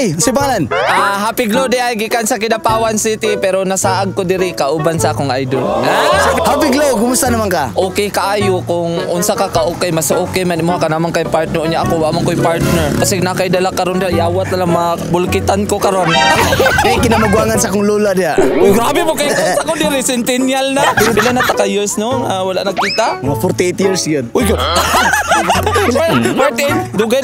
Day, si pangalan? Happy Glow Day ay gikan sa Kidapawan City pero nasaag ko diri kauban sa akong idol. Happy Glow, kumusta naman ka? Okay kaayo kung unsa ka okay mas okay man mo ka naman kay partner niya ako wa man ko'y partner. Kasi nakay dala karon da yawat na lang makabulkitan ko karon. Eh kinamagwangan sa akong lola dia. Uy, grabe mo kay sa ko diri centennial na. Pila na ta ka years no? Wala nagkita? Mga 48 years yun. Uy, Martin, dugay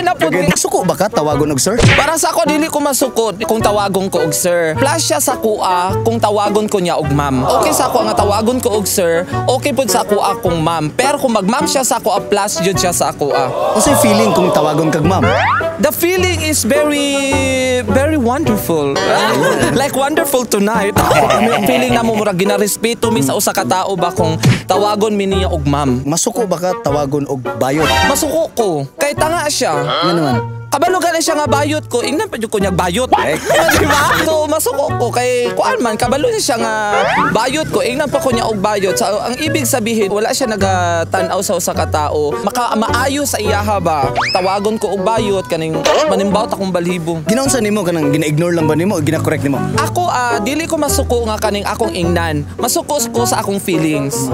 na po. Suko ba ka tawagon og sir? Para sa ako dili ko masukod kung tawagon ko og sir. Plus siya sa kuha kung tawagon ko niya og ma'am. Okay sa ako nga tawagon ko og sir, okay pud sa kuha kung ma'am. Pero kung mag-ma'am siya sa kuha plus jud siya sa kuha. Unsay feeling kung tawagon kag ma'am? The feeling is very wonderful. Like wonderful tonight. Feeling na mo murag ginarespeto mi sa usa ka tawo ba kung tawagon mi niya og ma'am. Masuko ba ka tawagon og bayot? Masuko ko kay tanga siya. Nga naman. Kabalo ka na siya nga bayot ko, ingnan pa dyan ko niyag bayot. Diba? So, masuko ko kay kuan man, kabalo niya siya nga bayot ko, ingnan pa ko niya og bayot. So, ang ibig sabihin, wala siya nagatanaw sa usa ka tao. Maayo sa iyaha ba? Tawagon ko og bayot, kaning manimbawt akong balibo. Ginaunsa nimo kanang gina-ignore lang ba nimo o gina-correct nimo? Ako, dili ko masuko nga kaning akong ingnan. Masuko ko sa akong feelings.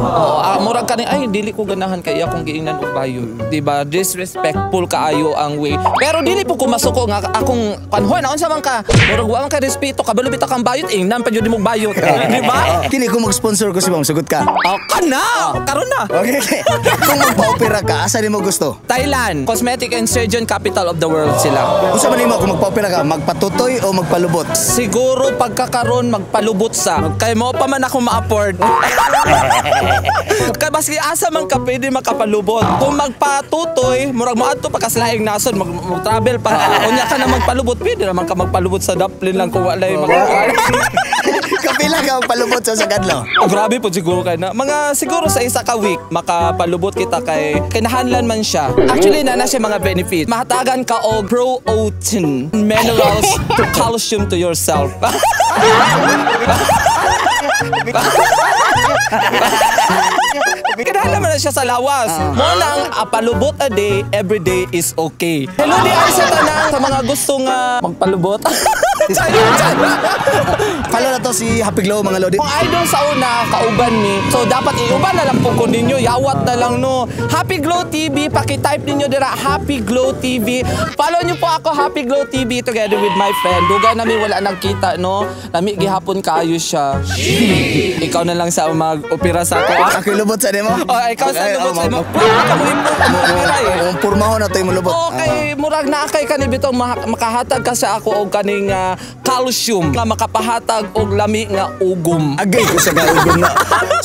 Murag kaning, ay, dili ko ganahan kay akong giingnan og bayot. Diba? Disrespectful kaayo ang way. Pero dili po ko masuko nga akong panhoy na unsa man ka murag wa man ka respeto kabalo bitaw kang bayot ingnan pa jud mo bayot di ba Kini ko mag-sponsor ko si ma'am sugot ka. Kana karon na Okay. Kung magpa-opera ka asa nimo gusto? Thailand cosmetic and surgeon capital of the world sila. Unsa man nimo kung magpa-opera ka magpatutoy o magpalubot? Siguro pagkakaron magpalubot sa kay mo pa man ako ma-afford. Kay baski asa man ka pwede makapalubot kung magpatutoy murag mo adto pagkaslaing nason travel pa. Unya ka na magpalubot, pwede naman ka magpalubot sa Dublin lang kung walay Kapila ka magpalubot sa Sagadlo? Grabe po siguro kay na. Mga siguro sa isa ka week, makapalubot kita kay kinahanlan man siya. Actually, na siya mga benefit. Mahatagan ka og protein, minerals, to calcium to yourself. Kinahanlan man na siya sa lawas. Munang palubot a day, every day is okay. Hello di ay sa tanan sa mga gustong magpalubot. Follow na to si Happy Glow mga lodi. Kung idol sa una, kauban ni. So dapat iuban na lang po ko ninyo. Yawat na lang no. Happy Glow TV, paki-type ninyo dira Happy Glow TV. Follow nyo po ako Happy Glow TV together with my friend. Dugay namin wala nagkita no. Nami gihapon kaayo siya. Ikaw na lang sa mag-opera sa ako. Ako lubot sa nimo? Ikaw sa lubot sa mo. Purmaho na tayo malubot. Okay, murag na kay kanibitong makahatag ka sa ako og kaning calcium nga makapahatag og lami nga ugom. Agay ko sa ugom na.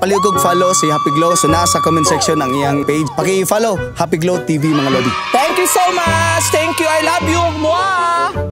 Palihog follow si Happy Glow. So nasa comment section ang iyang page. Paki-follow Happy Glow TV mga lodi. Thank you so much. Thank you. I love you. Mwah!